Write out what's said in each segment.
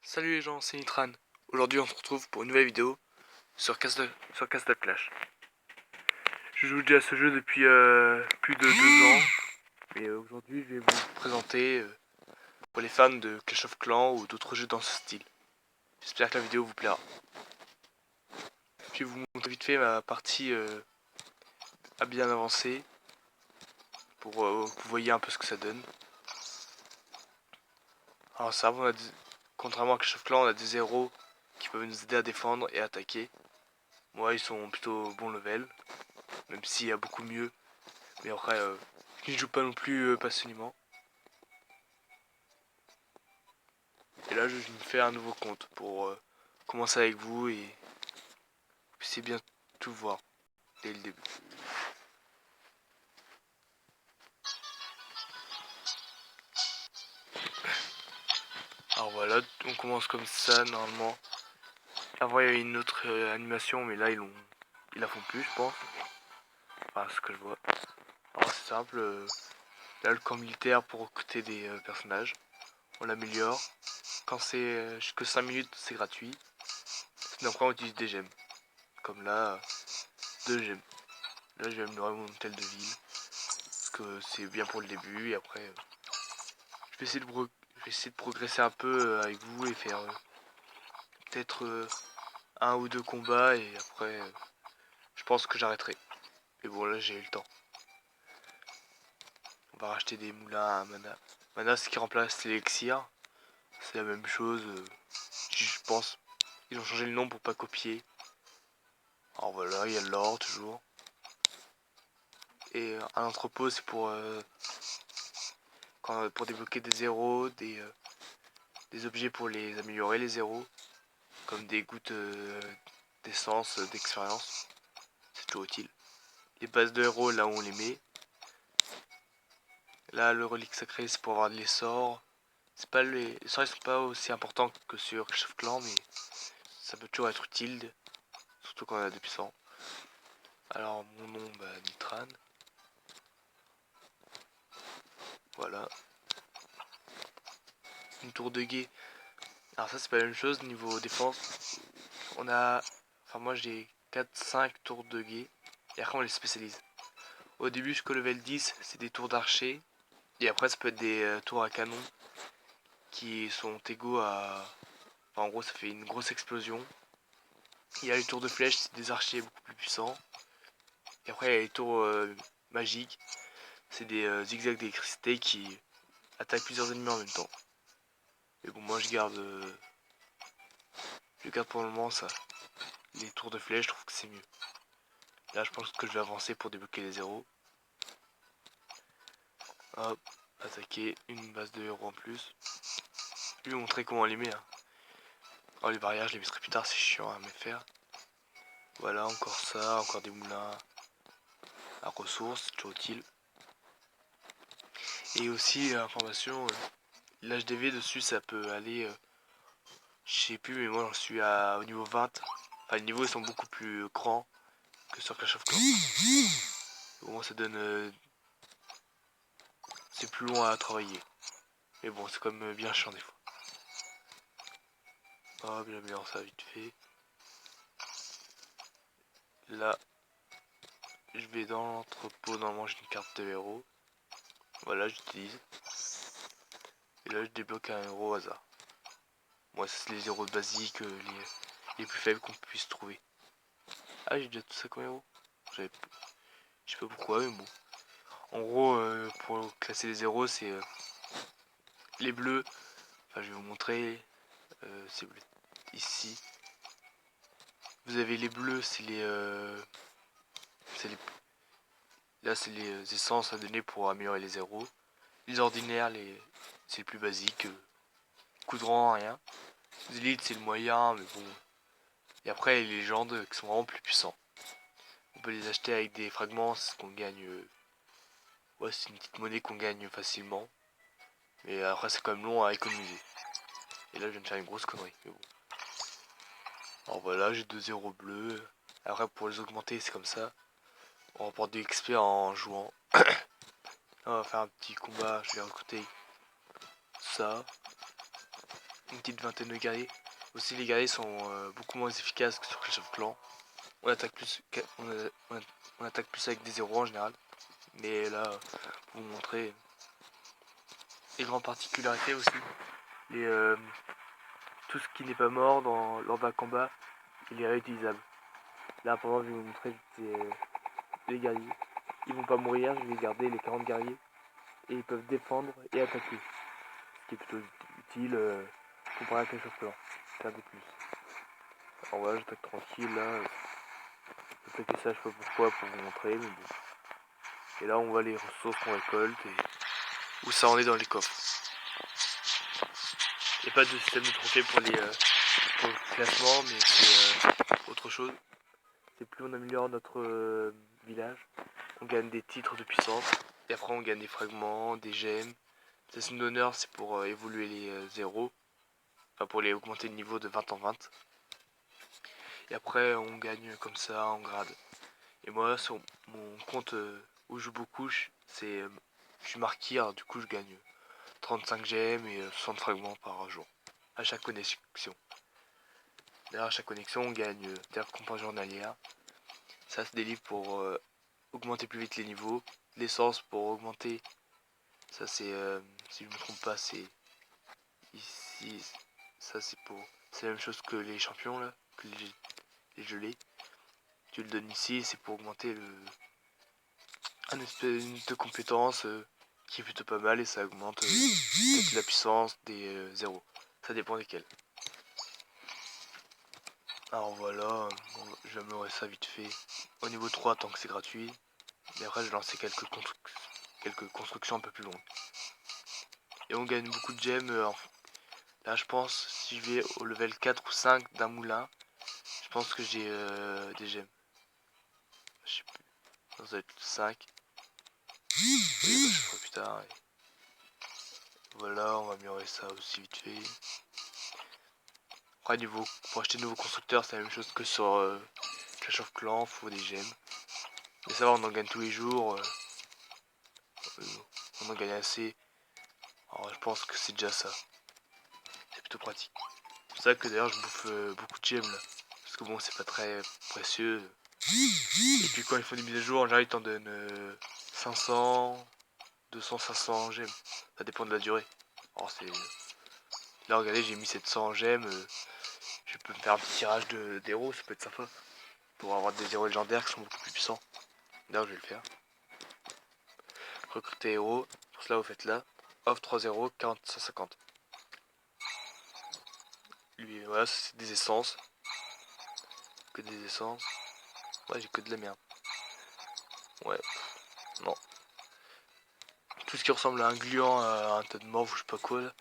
Salut les gens, c'est Nitran. Aujourd'hui on se retrouve pour une nouvelle vidéo sur Castle Clash. Je joue déjà à ce jeu depuis plus de 2 ans. Et aujourd'hui je vais vous présenter pour les fans de Clash of Clans ou d'autres jeux dans ce style. J'espère que la vidéo vous plaira. Je vais vous montrer vite fait ma partie à bien avancée pour que vous voyez un peu ce que ça donne. Alors ça, contrairement à Clash of Clans, on a des héros qui peuvent nous aider à défendre et à attaquer. Moi ils sont plutôt bon level, même s'il y a beaucoup mieux. Mais après, je ne joue pas non plus passionnément. Et là, je me fais un nouveau compte pour commencer avec vous et vous puissiez bien tout voir dès le début. Alors voilà, on commence comme ça normalement. Avant, il y avait une autre animation, mais là, ils la font plus, je pense. Enfin, ce que je vois. Alors, c'est simple. Là, le camp militaire pour recruter des personnages. On l'améliore. Quand c'est jusque 5 minutes, c'est gratuit. Sinon, après, on utilise des gemmes. Comme là, 2 gemmes. Là, je vais améliorer mon hôtel de ville. Parce que c'est bien pour le début. Et après, je vais essayer de progresser un peu avec vous et faire peut-être un ou deux combats. Et après, je pense que j'arrêterai. Mais bon, là, j'ai eu le temps. On va racheter des moulins à mana. Mana, c'est qui remplace l'élixir. C'est la même chose. Je pense. Ils ont changé le nom pour pas copier. Alors voilà, il y a de l'or toujours. Et un entrepôt, c'est pour débloquer des zéros, des objets pour les améliorer, les zéros. Comme des gouttes d'essence, d'expérience. C'est toujours utile. Les bases de héros, là où on les met. Là, le relique sacré, c'est pour avoir les sorts. C'est pas les sorts, ils sont pas aussi importants que sur Clash of Clans, mais ça peut toujours être utile. Surtout quand on a des puissants. Alors, mon nom, Nitran. Voilà. Une tour de guet. Alors ça, c'est pas la même chose niveau défense. On a... Enfin, moi, j'ai 4-5 tours de guet. Et après, on les spécialise. Au début, jusqu'au level 10, c'est des tours d'archer. Et après, ça peut être des tours à canon qui sont égaux à... Enfin, en gros, ça fait une grosse explosion. Il y a les tours de flèche, c'est des archers beaucoup plus puissants. Et après, il y a les tours magiques. C'est des zigzags d'électricité qui attaquent plusieurs ennemis en même temps. Et bon, moi, je garde pour le moment ça. Les tours de flèche, je trouve que c'est mieux. Là, je pense que je vais avancer pour débloquer les zéros. Hop, attaquer une base de héros en plus. Je vais vous montrer comment on les met. Hein. Oh, les barrières, je les mettrai plus tard, c'est chiant à me faire. Voilà, encore ça, encore des moulins à ressources, toujours utile. Et aussi, information, l'HDV dessus, ça peut aller, je sais plus, mais moi j'en suis au niveau 20. Enfin, les niveaux ils sont beaucoup plus grands que sur Clash of Clans. Au moins, ça donne, c'est plus long à travailler. Mais bon, c'est quand même bien chiant des fois. Hop, j'améliore ça vite fait. Là, je vais dans l'entrepôt, normalement j'ai une carte de héros. Voilà, j'utilise. Et là, je débloque un héros au hasard. Moi, c'est les héros basiques, les plus faibles qu'on puisse trouver. Ah, j'ai déjà tout ça comme héros. Je sais pas pourquoi, mais bon. En gros, pour classer les héros, c'est les bleus. Enfin, je vais vous montrer. C'est ici. Vous avez les bleus, c'est les là, c'est les essences à donner pour améliorer les héros. Les ordinaires, c'est les plus basiques. Coup de rang, rien. Les élites, c'est le moyen, mais bon. Et après, les légendes qui sont vraiment plus puissants. On peut les acheter avec des fragments, c'est ce qu'on gagne. Ouais, c'est une petite monnaie qu'on gagne facilement. Mais après, c'est quand même long à économiser. Et là, je viens de faire une grosse connerie. Mais bon. Alors voilà, j'ai 2 héros bleus. Après, pour les augmenter, c'est comme ça. On remporte des XP en jouant. On va faire un petit combat. Je vais recruter ça. une petite vingtaine de guerriers. Aussi les guerriers sont beaucoup moins efficaces que sur Clash of Clans. On attaque plus, on attaque plus avec des zéros en général. Mais là, pour vous montrer les grandes particularités aussi. Les, tout ce qui n'est pas mort lors d'un combat, il est réutilisable. Là, pendant je vais vous montrer les guerriers. Ils vont pas mourir, je vais garder les 40 guerriers. Et ils peuvent défendre et attaquer. Ce qui est plutôt utile comparé à Clash of Clans. Faire des plus. Alors voilà, j'attaque tranquille là. J'attaque ça, je sais pas pourquoi, pour vous montrer, mais bon. Et là, on voit les ressources qu'on récolte et où ça en est dans les coffres. Il n'y a pas de système de trophée pour le classement, mais c'est autre chose. C'est plus on améliore notre village, on gagne des titres de puissance. Et après, on gagne des fragments, des gemmes. Les signes d'honneur, c'est pour évoluer les zéros. Enfin, pour les augmenter de niveau de 20 en 20. Et après, on gagne comme ça en grade. Et moi, sur mon compte où je joue beaucoup, je suis marqueur, du coup, je gagne 35 gemmes et 60 fragments par jour. À chaque connexion. D'ailleurs, à chaque connexion, on gagne des récompenses journalières. Ça, c'est des livres pour augmenter plus vite les niveaux. L'essence pour augmenter. Ça, c'est, si je ne me trompe pas, c'est ici. Ça, c'est pour. C'est la même chose que les champions, là, que les gelés. Tu le donnes ici, c'est pour augmenter un espèce de compétence qui est plutôt pas mal et ça augmente peut-être la puissance des zéros. Ça dépend desquels. Alors voilà, je vais améliorer ça vite fait. Au niveau 3, tant que c'est gratuit. Mais après, je vais lancer quelques constructions un peu plus longues. Et on gagne beaucoup de gemmes. Là, je pense, si je vais au level 4 ou 5 d'un moulin, je pense que j'ai des gemmes. Je sais plus. Ça doit être 5. Oui, bah, je ferai plus tard. Et voilà, on va améliorer ça aussi vite fait. Après, pour acheter de nouveaux constructeurs, c'est la même chose que sur Clash of Clans, faut des gemmes. Mais ça va, on en gagne tous les jours. On en gagne assez. Alors, je pense que c'est déjà ça. C'est plutôt pratique. C'est pour ça que d'ailleurs, je bouffe beaucoup de gemmes là. Parce que bon, c'est pas très précieux. Et puis quand ils font des mises à jour, en général, ils t'en donnent 500, 200, 500 gemmes. Ça dépend de la durée. Alors, c'est. Là, regardez, j'ai mis 700 gemmes. Je peux me faire un petit tirage d'héros, ça peut être sympa. Pour avoir des héros légendaires qui sont beaucoup plus puissants. D'ailleurs, je vais le faire. Recruter héros. Pour cela, vous faites là. Offre 3-0, 40, 150. Lui, voilà, c'est des essences. Que des essences. Ouais, j'ai que de la merde. Ouais, non. Tout ce qui ressemble à un gluant, à un tas de morve ou je sais pas quoi,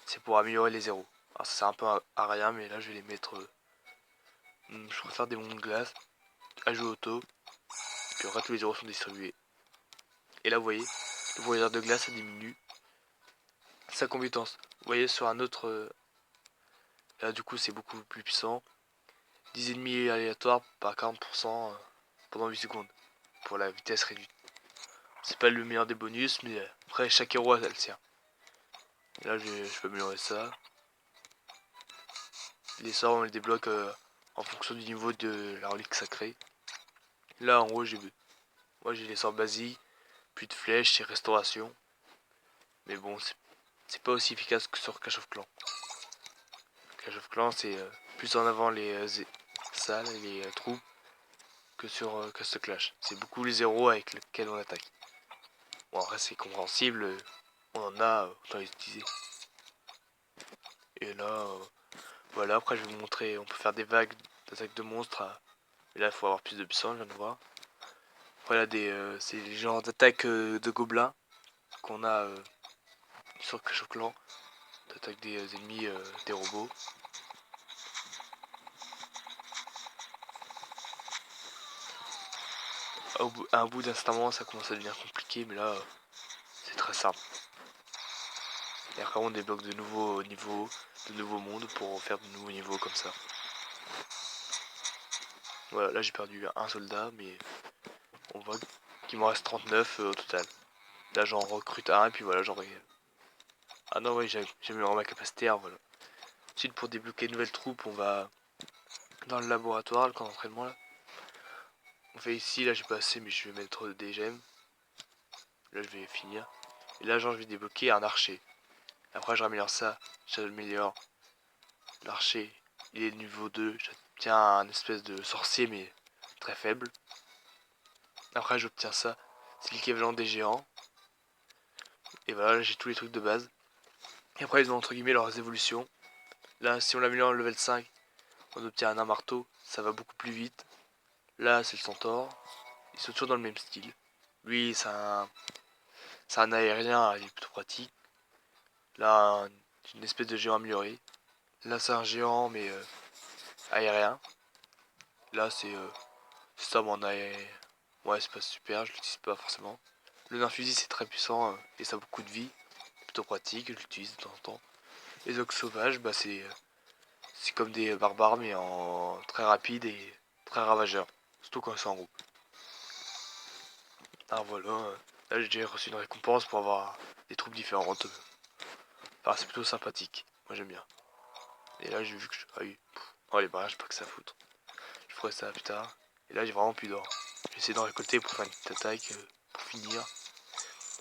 c'est pour améliorer les zéros. Alors, ça sert un peu à rien, mais là, je vais les mettre. Je préfère des mondes de glace. Ajout auto. Puis après, tous les zéros sont distribués. Et là, vous voyez, le voyageur de glace, ça diminue sa compétence. Vous voyez, sur un autre. Là, du coup, c'est beaucoup plus puissant. 10 ennemis aléatoires par 40% pendant 8 secondes. Pour la vitesse réduite. C'est pas le meilleur des bonus, mais après, chaque héros a le sien. Et là, je peux améliorer ça. Les sorts, on les débloque en fonction du niveau de la relique sacrée. Là, en haut, j'ai les sorts basiques, puis de flèches et restauration. Mais bon, c'est pas aussi efficace que sur Clash of Clans. Clash of Clans, c'est plus en avant les salles et les troupes que sur Cust Clash. C'est beaucoup les héros avec lesquels on attaque. Bon, après, c'est compréhensible, on en a, autant les utiliser. Et là, voilà, après, je vais vous montrer, on peut faire des vagues d'attaque de monstres. Et là, il faut avoir plus de puissance, je viens de voir. Voilà, c'est les genres d'attaques de gobelins qu'on a sur Clash of Clans. D'attaque des ennemis, des robots. À un bout d'un certain moment, ça commence à devenir compliqué, mais là, c'est très simple. Et après, on débloque de nouveaux niveaux, de nouveaux mondes pour faire de nouveaux niveaux comme ça. Voilà, là j'ai perdu un soldat, mais on voit qu'il m'en reste 39 au total. Là, j'en recrute un, et puis voilà, j'aurai. Ah non, ouais, j'ai amélioré ma capacité, voilà. Ensuite, pour débloquer une nouvelle troupe, on va dans le laboratoire, le camp d'entraînement là. On fait ici, là j'ai pas assez, mais je vais mettre des gemmes. Là je vais finir. Et là, genre, je vais débloquer un archer. Après, je raméliore ça, j'améliore l'archer. Il est niveau 2, j'obtiens un espèce de sorcier, mais très faible. Après, j'obtiens ça, c'est l'équivalent des géants. Et voilà, j'ai tous les trucs de base. Et après, ils ont entre guillemets leurs évolutions. Là, si on l'améliore au level 5, on obtient un marteau, ça va beaucoup plus vite. Là, c'est le centaure. Ils sont toujours dans le même style. Lui, c'est un aérien, il est plutôt pratique. Là, une espèce de géant amélioré. Là, c'est un géant, mais aérien. Là, c'est ça, mon aérien. Ouais, c'est pas super, je l'utilise pas forcément. Le nain fusil, c'est très puissant et ça a beaucoup de vie. C'est plutôt pratique, je l'utilise de temps en temps. Les orques sauvages, bah, c'est comme des barbares, mais en très rapide et très ravageurs. Surtout quand c'est en groupe. Ah voilà, là j'ai déjà reçu une récompense pour avoir des troupes différentes. Enfin, c'est plutôt sympathique. Moi j'aime bien. Et là j'ai vu que ah oui. Oh les barrages, pas que ça foutre. Je ferai ça plus tard. Et là j'ai vraiment plus d'or. J'ai essayé d'en récolter pour faire une petite attaque pour finir.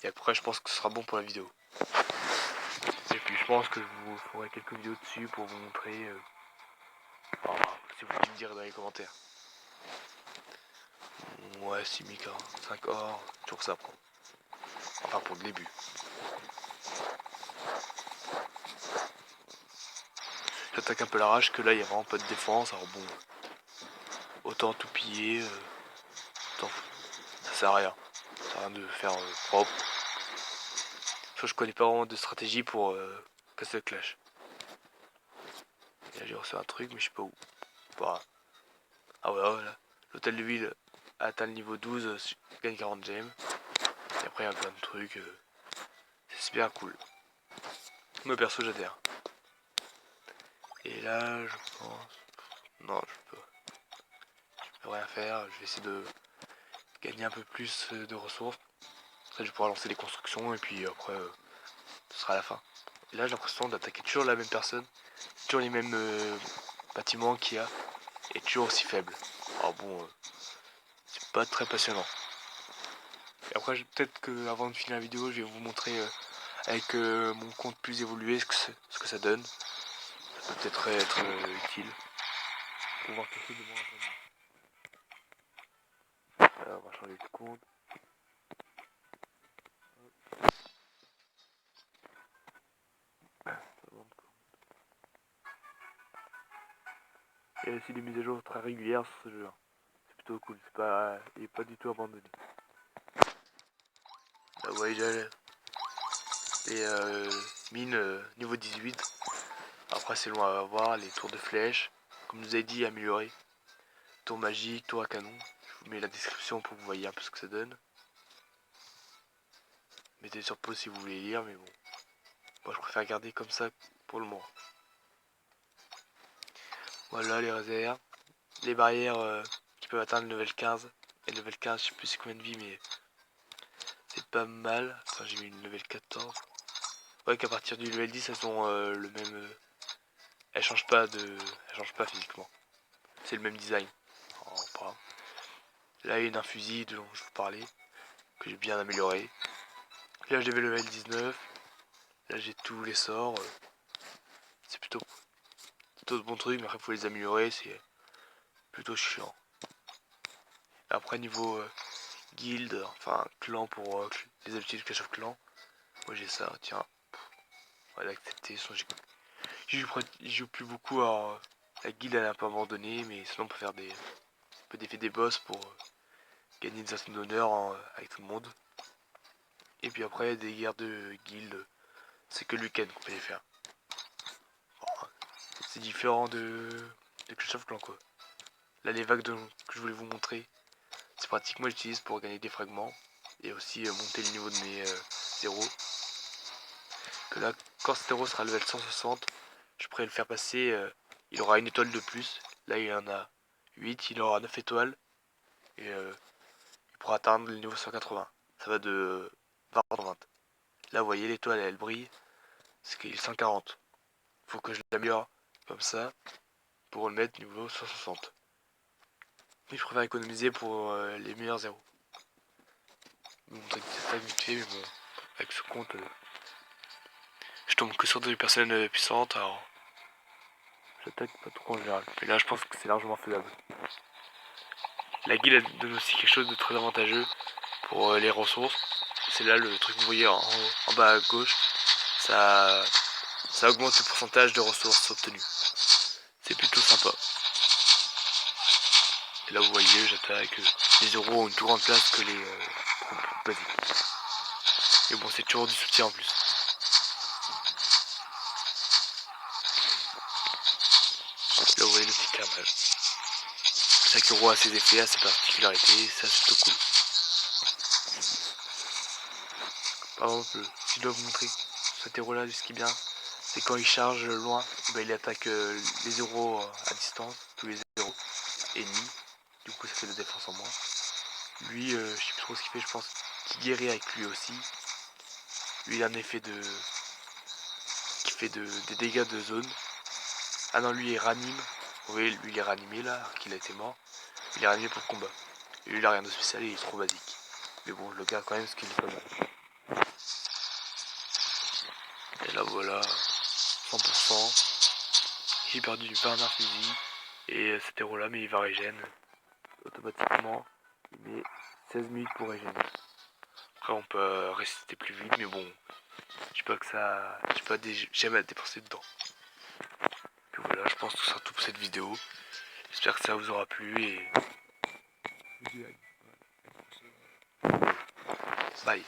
Et après je pense que ce sera bon pour la vidéo. Et puis je pense que je vous ferai quelques vidéos dessus pour vous montrer. Enfin, c'est vous qui me direz dans les commentaires. Ouais, 6045 or, toujours ça prend. Enfin pour le début. J'attaque un peu la rage que là il y a vraiment pas de défense. Alors bon, autant tout piller. Autant, ça sert à rien. Ça sert à rien de faire propre. Je connais pas vraiment de stratégie pour casser le clash. Et là j'ai reçu un truc mais je sais pas où. Bah, ah ouais, voilà. L'hôtel de ville a atteint le niveau 12, gagne 40 gemmes. Et après il y a plein de trucs. C'est super cool. Moi perso j'adhère. Et là je pense. Non, je peux rien faire. Je vais essayer de gagner un peu plus de ressources. Après je vais pouvoir lancer des constructions et puis après ce sera la fin. Et là j'ai l'impression d'attaquer toujours la même personne. Toujours les mêmes bâtiments qu'il y a. Et toujours aussi faible. Alors bon, c'est pas très passionnant. Et après peut-être que avant de finir la vidéo je vais vous montrer avec mon compte plus évolué ce que ça donne. Ça peut peut-être être utile. Pour voir quelque chose de moins intéressant. On va changer de compte. Il y a aussi des mises à jour très régulières sur ce jeu. C'est plutôt cool, il est pas du tout abandonné. Là vous voyez déjà les mines niveau 18. Après c'est loin à voir, les tours de flèches. Comme je vous ai dit, améliorer. Tour magique, tour à canon. Je vous mets la description pour que vous voyez un peu ce que ça donne. Mettez sur pause si vous voulez lire, mais bon. Moi je préfère garder comme ça pour le moment. Voilà les réserves. Les barrières qui peuvent atteindre le level 15. Et le level 15, je sais plus c'est combien de vie, mais c'est pas mal. Enfin, j'ai mis une level 14. Ouais, qu'à partir du level 10, elles ont le même. Elles changent pas physiquement. C'est le même design. Oh, là, il y a un fusil dont je vous parlais, que j'ai bien amélioré. Là, j'ai level 19. Là, j'ai tous les sorts. C'est plutôt de bons trucs, mais après, il faut les améliorer. C'est plutôt chiant. Après, niveau guild, enfin clan pour les habitudes de Clash of Clans, moi j'ai ça, tiens. On va l'accepter. Je joue plus beaucoup, alors la guilde elle est un peu abandonnée, mais sinon on peut faire on peut défier des boss pour gagner une certaine d'honneur avec tout le monde. Et puis après, des guerres de guild, c'est que le week-end qu'on peut les faire. Bon, c'est différent de Clash of Clans quoi. Là, les vagues que je voulais vous montrer, c'est pratique. Moi, j'utilise pour gagner des fragments et aussi monter le niveau de mes héros. Que là, quand cet héros sera level 160, je pourrais le faire passer. Il aura une étoile de plus. Là, il en a 8, il aura 9 étoiles. Et il pourra atteindre le niveau 180. Ça va de 20 en 20. Là, vous voyez, l'étoile, elle brille. C'est qu'il est 140. Faut que je l'améliore comme ça, pour le mettre niveau 160. Mais je préfère économiser pour les meilleurs zéros. Je vais vous montrer ça vite fait, mais bon, avec ce compte, je tombe que sur des personnes puissantes, alors j'attaque pas trop en général. Mais là, je pense que c'est largement faisable. La guilde donne aussi quelque chose de très avantageux pour les ressources. C'est là le truc que vous voyez en bas à gauche. Ça, ça augmente le pourcentage de ressources obtenues. C'est plutôt sympa. Et là, vous voyez, j'attaque. Les euros ont une plus grande place que les troupes basiques. Et bon, c'est toujours du soutien en plus. Là, vous voyez le petit carnage. Chaque euro a ses effets, a ses particularités, ça c'est plutôt cool. Par exemple, si je dois vous montrer cet héros là, ce qui est bien, c'est quand il charge loin, il attaque les euros à distance, tous les euros ennemis. Du coup, ça fait de la défense en moins. Lui, je sais plus trop ce qu'il fait, je pense qu'il guérit avec lui aussi. Lui, il a un effet de. Qui fait des dégâts de zone. Ah non, lui, il ranime. Vous voyez, lui, il est ranimé là, alors qu'il a été mort. Il est ranimé pour le combat. Et lui, il a rien de spécial, il est trop basique. Mais bon, je le garde quand même parce qu'il est pas mal. Et là, voilà, 100%. J'ai perdu du 20 fusil. Et cet héros là, mais il va régène automatiquement. Il met 16 minutes pour régénérer. Après, on peut résister plus vite, mais bon, je sais pas que ça. Je sais pas jamais à dépenser dedans. Puis voilà, je pense que ce sera tout pour cette vidéo. J'espère que ça vous aura plu et. Bye.